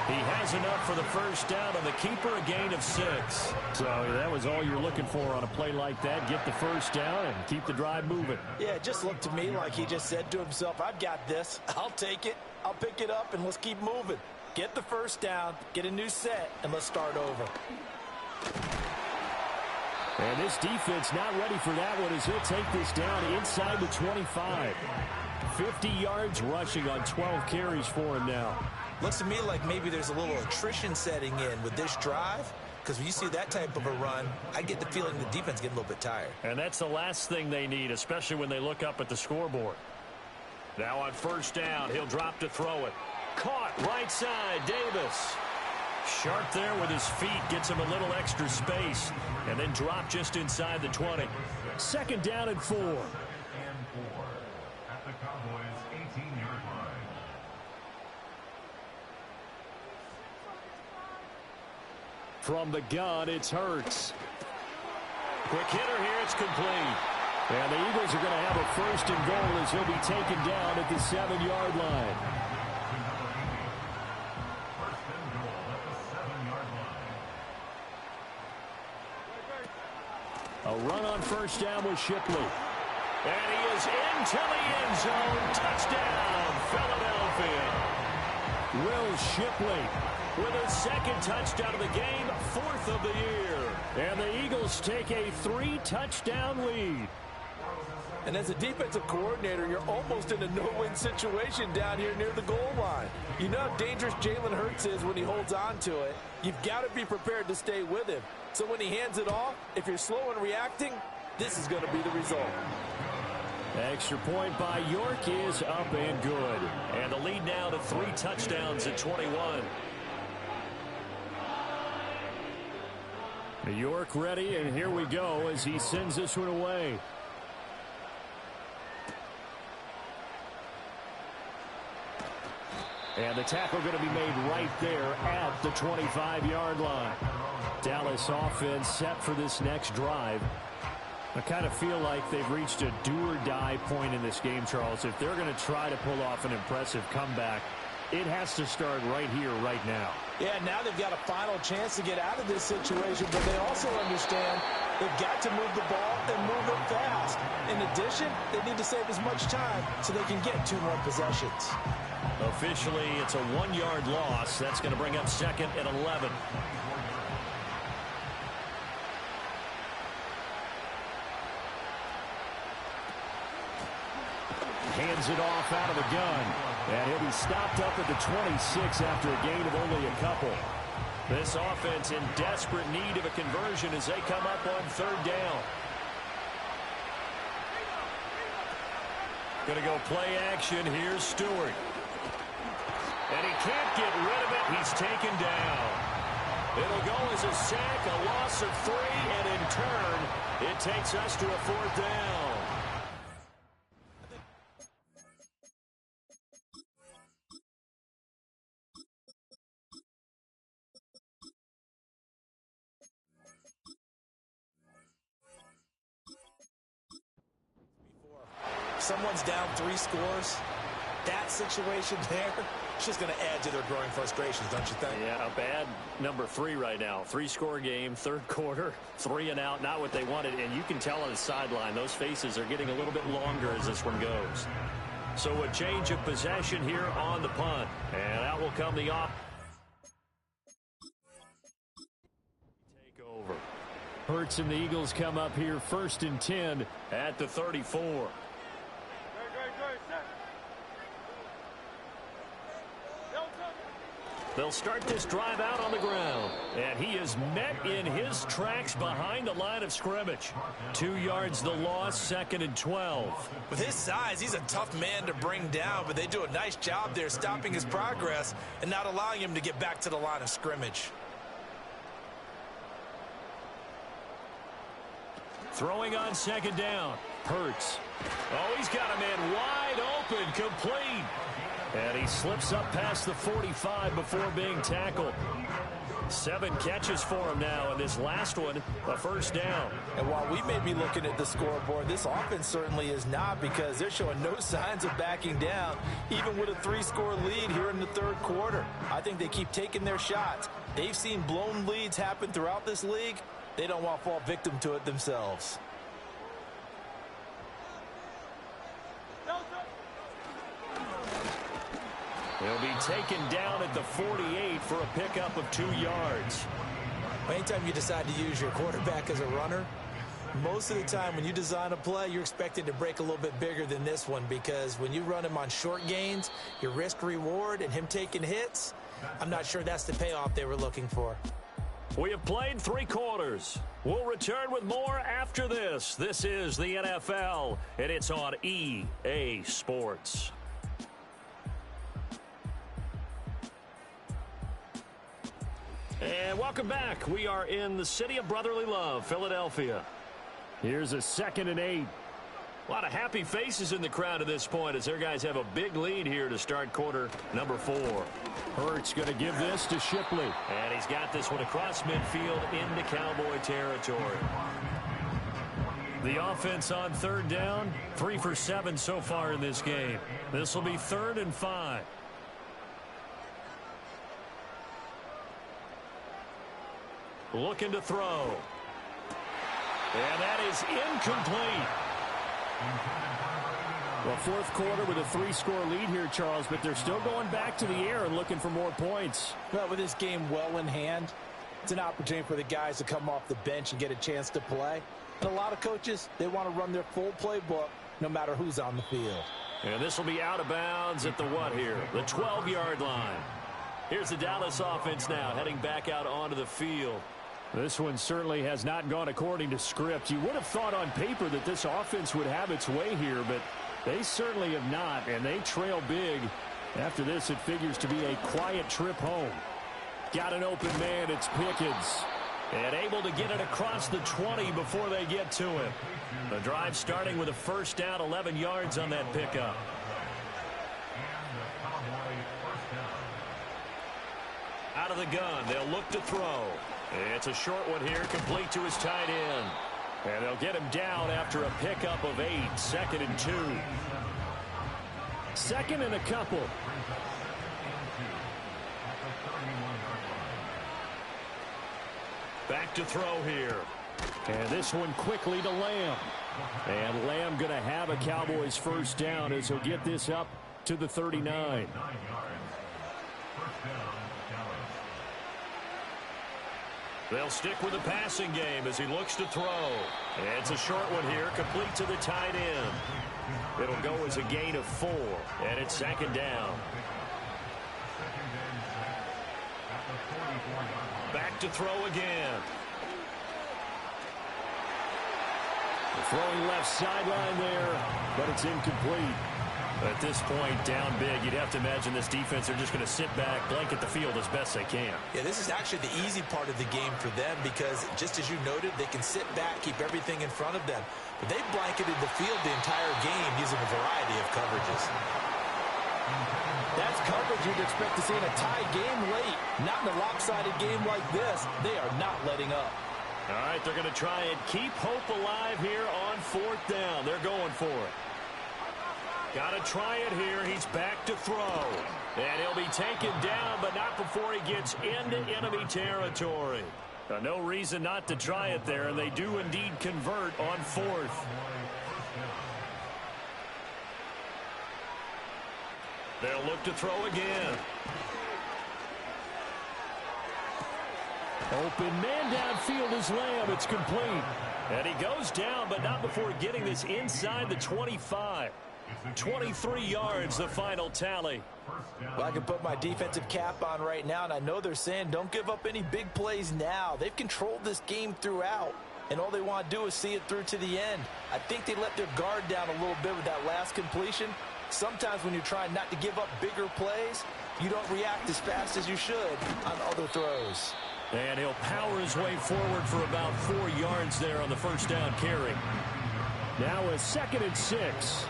He has enough for the 1st down, and the keeper a gain of 6. So that was all you're looking for on a play like that. Get the 1st down and keep the drive moving. Yeah, it just looked to me like he just said to himself, I've got this. I'll take it. I'll pick it up, and let's keep moving. Get the first down, get a new set, and let's start over. And this defense not ready for that one as he'll take this down inside the 25. 50 yards rushing on 12 carries for him now. Looks to me like maybe there's a little attrition setting in with this drive, because when you see that type of a run, I get the feeling the defense getting a little bit tired. And that's the last thing they need, especially when they look up at the scoreboard. Now on first down, he'll drop to throw it. Caught right side, Davis. Sharp there with his feet, gets him a little extra space, and then drop just inside the 20. Second down and 4. And 4 at the Cowboys' 18-yard line. From the gun, it's Hurts. Quick hitter here, it's complete. And the Eagles are going to have a first and goal as he'll be taken down at the 7-yard line. First and goal at the 7-yard line. A run on first down with Shipley. And he is into the end zone. Touchdown, Philadelphia. Will Shipley with his second touchdown of the game, 4th of the year. And the Eagles take a 3-touchdown lead. And as a defensive coordinator, you're almost in a no-win situation down here near the goal line. You know how dangerous Jalen Hurts is when he holds on to it. You've got to be prepared to stay with him. So when he hands it off, if you're slow in reacting, this is going to be the result. Extra point by York is up and good. And the lead now to 3 touchdowns at 21. York ready, and here we go as he sends this one away. And the tackle going to be made right there at the 25-yard line. Dallas offense set for this next drive. I kind of feel like they've reached a do-or-die point in this game, Charles. If they're going to try to pull off an impressive comeback, it has to start right here, right now. Yeah, now they've got a final chance to get out of this situation, but they also understand they've got to move the ball and move it fast. In addition, they need to save as much time so they can get 2 more possessions. Officially, it's a 1-yard loss. That's going to bring up second and 11. Hands it off out of the gun. And he'll be stopped up at the 26 after a gain of only a couple. This offense in desperate need of a conversion as they come up on 3rd down. Going to go play action. Here's Stewart. And he can't get rid of it. He's taken down. It'll go as a sack, a loss of 3, and in turn, it takes us to a 4th down. Someone's down 3 scores. That situation there, it's just going to add to their growing frustrations, don't you think? Yeah, a bad number 3 right now. 3-score game, 3rd quarter, 3 and out, not what they wanted. And you can tell on the sideline, those faces are getting a little bit longer as this one goes. So a change of possession here on the punt. And out will come the off. Take over. Hurts and the Eagles come up here 1st and 10 at the 34. They'll start this drive out on the ground. And he is met in his tracks behind the line of scrimmage. 2 yards the loss, 2nd and 12. With his size, he's a tough man to bring down, but they do a nice job there stopping his progress and not allowing him to get back to the line of scrimmage. Throwing on 2nd down. Hurts. Oh, he's got a man wide open, complete. And he slips up past the 45 before being tackled. 7 catches for him now, and this last one, a 1st down. And while we may be looking at the scoreboard, this offense certainly is not, because they're showing no signs of backing down, even with a 3-score lead here in the 3rd quarter. I think they keep taking their shots. They've seen blown leads happen throughout this league. They don't want to fall victim to it themselves. He'll be taken down at the 48 for a pickup of 2 yards. Anytime you decide to use your quarterback as a runner, most of the time when you design a play, you're expected to break a little bit bigger than this one, because when you run him on short gains, your risk-reward and him taking hits, I'm not sure that's the payoff they were looking for. We have played 3 quarters. We'll return with more after this. This is the NFL, and it's on EA Sports. And welcome back. We are in the city of brotherly love, Philadelphia. Here's a 2nd and 8. A lot of happy faces in the crowd at this point as their guys have a big lead here to start quarter number 4. Hurts going to give this to Shipley. And he's got this one across midfield into Cowboy territory. The offense on 3rd down, 3 for 7 so far in this game. This will be 3rd and 5. Looking to throw. And that is incomplete. Well, 4th quarter with a 3-score lead here, Charles, but they're still going back to the air and looking for more points. Well, with this game well in hand, it's an opportunity for the guys to come off the bench and get a chance to play. And a lot of coaches, they want to run their full playbook no matter who's on the field. And this will be out of bounds at the what here? The 12-yard line. Here's the Dallas offense now heading back out onto the field. This one certainly has not gone according to script. You would have thought on paper that this offense would have its way here, but they certainly have not, and they trail big. After this, it figures to be a quiet trip home. Got an open man, it's Pickens. And able to get it across the 20 before they get to him. The drive starting with a 1st down, 11 yards on that pickup. Out of the gun, they'll look to throw. It's a short one here, complete to his tight end. And they'll get him down after a pickup of 8, 2nd and 2. 2nd and a couple. Back to throw here. And this one quickly to Lamb. And Lamb going to have a Cowboys 1st down as he'll get this up to the 39. They'll stick with the passing game as he looks to throw. And it's a short one here, complete to the tight end. It'll go as a gain of 4, and it's 2nd down. Back to throw again. Throwing left sideline there, but it's incomplete. At this point, down big, you'd have to imagine this defense are just going to sit back, blanket the field as best they can. Yeah, this is actually the easy part of the game for them because, just as you noted, they can sit back, keep everything in front of them. But they've blanketed the field the entire game using a variety of coverages. That's coverage you'd expect to see in a tie game late. Not in a lopsided game like this. They are not letting up. All right, they're going to try and keep hope alive here on 4th down. They're going for it. Got to try it here. He's back to throw. And he'll be taken down, but not before he gets into enemy territory. No reason not to try it there, and they do indeed convert on 4th. They'll look to throw again. Open man downfield is Lamb. It's complete. And he goes down, but not before getting this inside the 25. 23 yards, the final tally. Well, I can put my defensive cap on right now, and I know they're saying don't give up any big plays now. They've controlled this game throughout, and all they want to do is see it through to the end. I think they let their guard down a little bit with that last completion. Sometimes when you're trying not to give up bigger plays, you don't react as fast as you should on other throws. And he'll power his way forward for about 4 yards there on the 1st down carry. Now a 2nd and 6.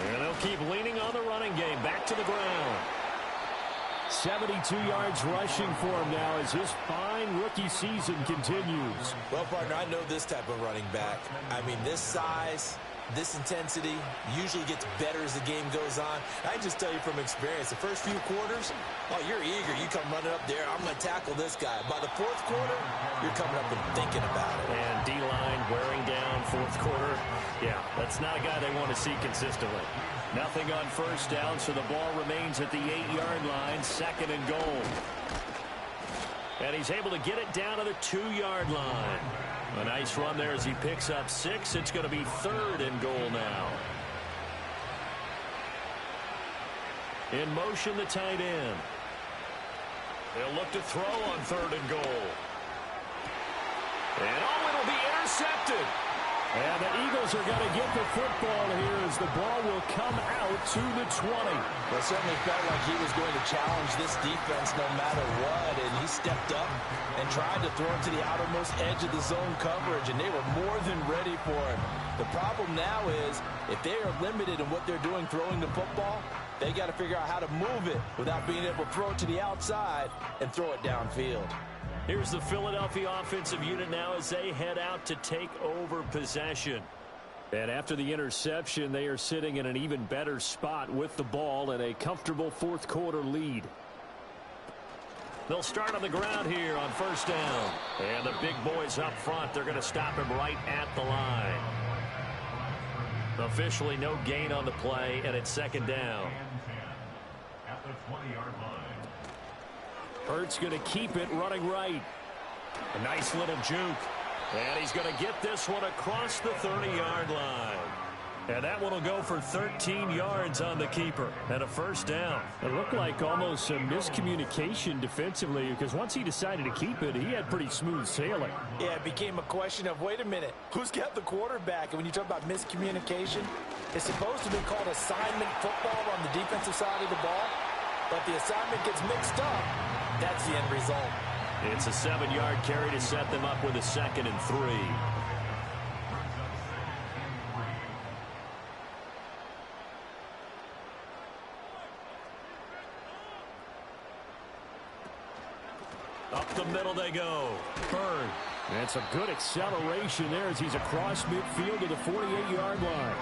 And they'll keep leaning on the running game. Back to the ground. 72 yards rushing for him now as his fine rookie season continues. Well, partner, I know this type of running back. I mean, this size, this intensity usually gets better as the game goes on. I just tell you from experience, the first few quarters, oh, you're eager. You come running up there, I'm going to tackle this guy. By the fourth quarter, you're coming up and thinking about it. And D-line wearing down fourth quarter. Yeah, that's not a guy they want to see consistently. Nothing on first down, so the ball remains at the 8-yard line, 2nd and goal. And he's able to get it down to the 2-yard line. A nice run there as he picks up 6. It's going to be 3rd and goal now. In motion, the tight end. They'll look to throw on 3rd and goal. And it'll be intercepted. And the Eagles are going to get the football here as the ball will come out to the 20. Well, it certainly felt like he was going to challenge this defense no matter what, and he stepped up and tried to throw it to the outermost edge of the zone coverage, and they were more than ready for him. The problem now is if they are limited in what they're doing throwing the football, they got to figure out how to move it without being able to throw it to the outside and throw it downfield. Here's the Philadelphia offensive unit now as they head out to take over possession. And after the interception, they are sitting in an even better spot with the ball and a comfortable fourth quarter lead. They'll start on the ground here on first down. And the big boys up front, they're going to stop him right at the line. Officially no gain on the play, and it's 2nd down. At the 20-yard line. Hurts going to keep it running right. A nice little juke. And he's going to get this one across the 30-yard line. And that one will go for 13 yards on the keeper and a first down. It looked like almost a miscommunication defensively because once he decided to keep it, he had pretty smooth sailing. Yeah, it became a question of, wait a minute, who's got the quarterback? And when you talk about miscommunication, it's supposed to be called assignment football on the defensive side of the ball. But the assignment gets mixed up. That's the end result. It's a 7-yard carry to set them up with a 2nd and 3. Up the middle they go. Bird. That's a good acceleration there as he's across midfield to the 48-yard line.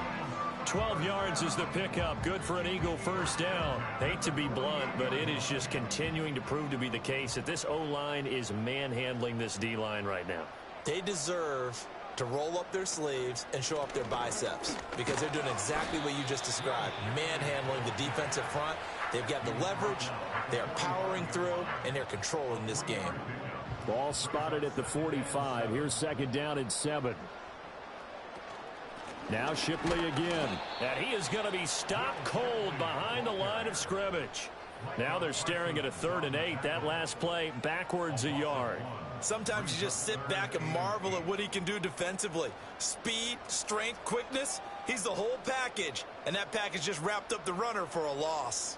12 yards is the pickup. Good for an Eagle first down. Hate to be blunt, but it is just continuing to prove to be the case that this O-line is manhandling this D-line right now. They deserve to roll up their sleeves and show up their biceps because they're doing exactly what you just described, manhandling the defensive front. They've got the leverage, they're powering through, and they're controlling this game. Ball spotted at the 45. Here's 2nd down and 7. Now Shipley again. And he is going to be stopped cold behind the line of scrimmage. Now they're staring at a 3rd and 8. That last play backwards a yard. Sometimes you just sit back and marvel at what he can do defensively. Speed, strength, quickness. He's the whole package. And that package just wrapped up the runner for a loss.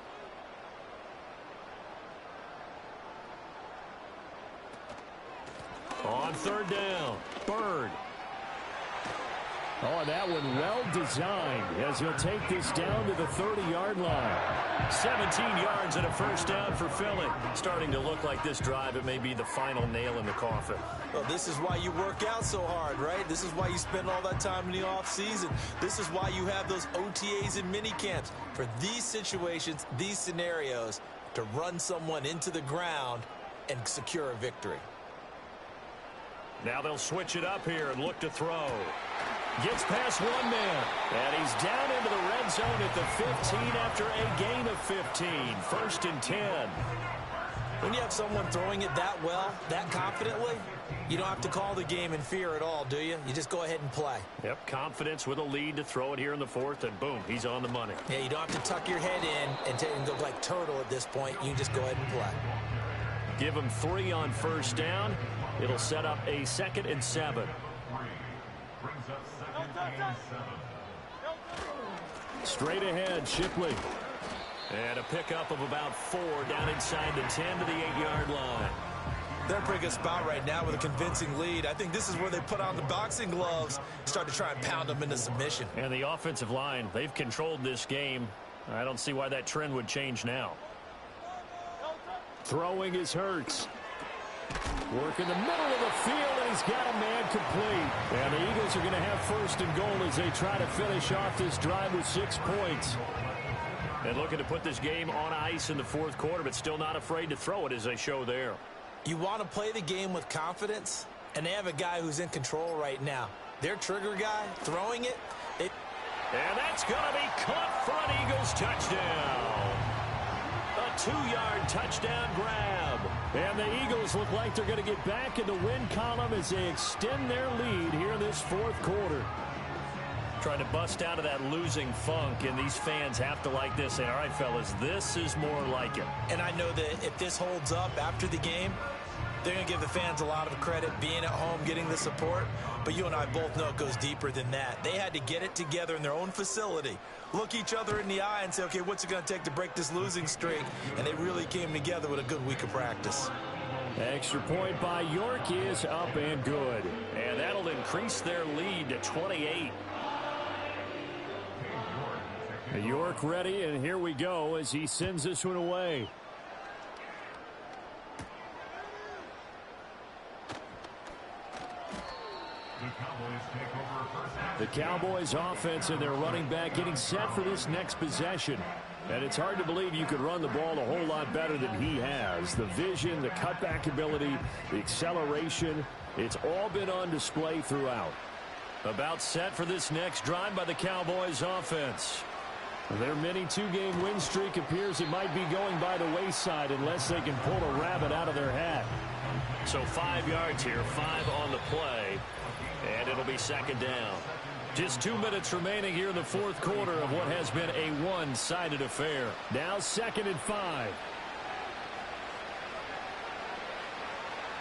On 3rd down, Bird. Oh, that one well designed as he'll take this down to the 30-yard line. 17 yards and a first down for Philly. Starting to look like this drive, it may be the final nail in the coffin. Well, this is why you work out so hard, right? This is why you spend all that time in the offseason. This is why you have those OTAs and mini camps. For these situations, these scenarios, to run someone into the ground and secure a victory. Now they'll switch it up here and look to throw. Gets past one man. And he's down into the red zone at the 15 after a gain of 15. 1st and 10. When you have someone throwing it that well, that confidently, you don't have to call the game in fear at all, do you? You just go ahead and play. Yep, confidence with a lead to throw it here in the 4th, and boom, he's on the money. Yeah, you don't have to tuck your head in and go like turtle at this point. You just go ahead and play. Give him 3 on first down. It'll set up a 2nd and 7. Brings up 2nd and 7. Straight ahead, Shipley. And a pickup of about 4 down inside the 10 to the 8-yard line. They're in a pretty good spot right now with a convincing lead. I think this is where they put on the boxing gloves, start to try and pound them into submission. And the offensive line, they've controlled this game. I don't see why that trend would change now. Throwing is Hurts. Work in the middle of the field, and he's got a man complete. And the Eagles are going to have first and goal as they try to finish off this drive with 6 points. And looking to put this game on ice in the fourth quarter, but still not afraid to throw it as they show there. You want to play the game with confidence, and they have a guy who's in control right now. Their trigger guy throwing it. And that's going to be caught for an Eagles touchdown. A 2-yard touchdown grab. And the Eagles look like they're going to get back in the win column as they extend their lead here in this fourth quarter. Trying to bust out of that losing funk, and these fans have to like this. Say, all right, fellas, this is more like it. And I know that if this holds up after the game, they're going to give the fans a lot of credit being at home, getting the support. But you and I both know it goes deeper than that. They had to get it together in their own facility, look each other in the eye and say, okay, what's it going to take to break this losing streak? And they really came together with a good week of practice. Extra point by York is up and good. And that'll increase their lead to 28. York ready, and here we go as he sends this one away. The Cowboys offense and their running back getting set for this next possession. And it's hard to believe you could run the ball a whole lot better than he has. The vision, the cutback ability, the acceleration, it's all been on display throughout. About set for this next drive by the Cowboys offense. Their mini 2-game win streak appears it might be going by the wayside unless they can pull a rabbit out of their hat. So 5 yards here, 5 on the play, and it'll be second down. Just 2 minutes remaining here in the fourth quarter of what has been a one-sided affair. Now 2nd and 5.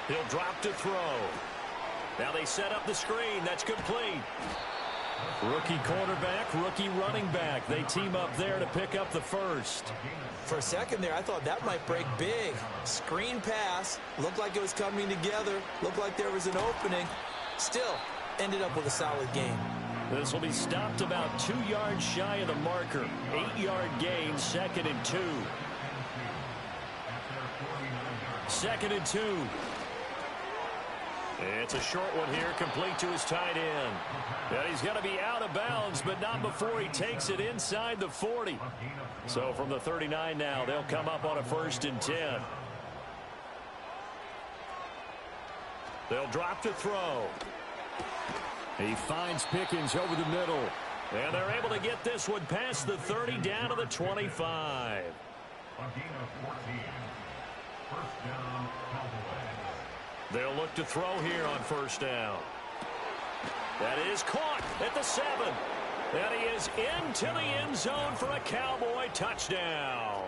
He'll drop to throw. Now they set up the screen. That's complete. Rookie quarterback, rookie running back. They team up there to pick up the first. For a second there, I thought that might break big. Screen pass. Looked like it was coming together. Looked like there was an opening. Still, ended up with a solid game. This will be stopped about 2 yards shy of the marker. 8-yard gain, 2nd and 2. 2nd and 2. It's a short one here, complete to his tight end. And he's going to be out of bounds, but not before he takes it inside the 40. So from the 39 now, they'll come up on a 1st and 10. They'll drop to throw. He finds Pickens over the middle. And they're able to get this one past the 30 down to the 25. A gain of 14. First down, Cowboys. They'll look to throw here on first down. That is caught at the 7. And he is into the end zone for a Cowboy touchdown.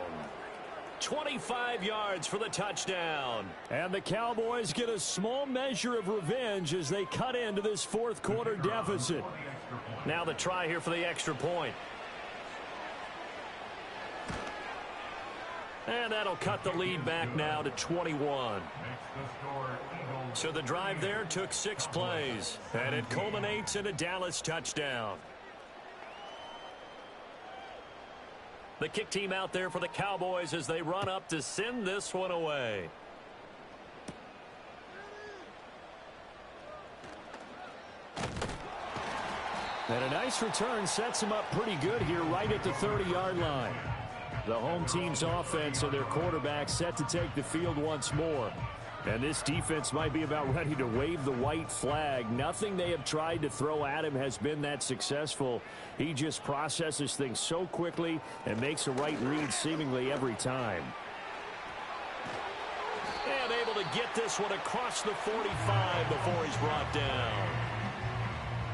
25 yards for the touchdown. And the Cowboys get a small measure of revenge as they cut into this fourth quarter deficit. Now the try here for the extra point. And that'll cut the lead back now to 21. So the drive there took 6 plays, and it culminates in a Dallas touchdown. The kick team out there for the Cowboys as they run up to send this one away. And a nice return sets them up pretty good here right at the 30-yard line. The home team's offense and their quarterback set to take the field once more. And this defense might be about ready to wave the white flag. Nothing they have tried to throw at him has been that successful. He just processes things so quickly and makes a right read seemingly every time. And able to get this one across the 45 before he's brought down.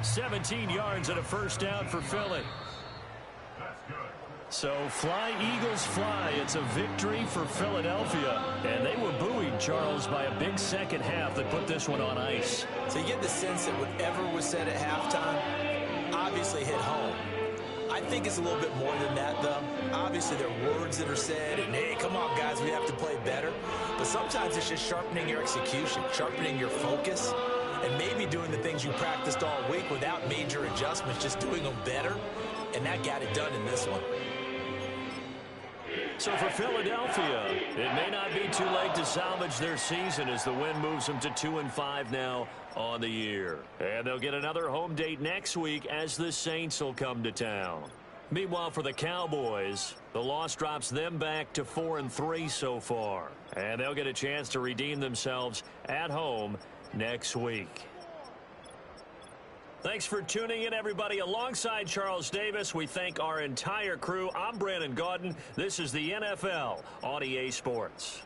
17 yards and a first down for Philly. So fly, Eagles, fly. It's a victory for Philadelphia. And they were buoyed, Charles, by a big second half that put this one on ice. So you get the sense that whatever was said at halftime obviously hit home. I think it's a little bit more than that, though. Obviously, there are words that are said, and, hey, come on, guys, we have to play better. But sometimes it's just sharpening your execution, sharpening your focus, and maybe doing the things you practiced all week without major adjustments, just doing them better. And that got it done in this one. So for Philadelphia, it may not be too late to salvage their season as the win moves them to 2-5 now on the year. And they'll get another home date next week as the Saints will come to town. Meanwhile, for the Cowboys, the loss drops them back to 4-3 so far. And they'll get a chance to redeem themselves at home next week. Thanks for tuning in, everybody. Alongside Charles Davis, we thank our entire crew. I'm Brandon Gaudin. This is the NFL on EA Sports.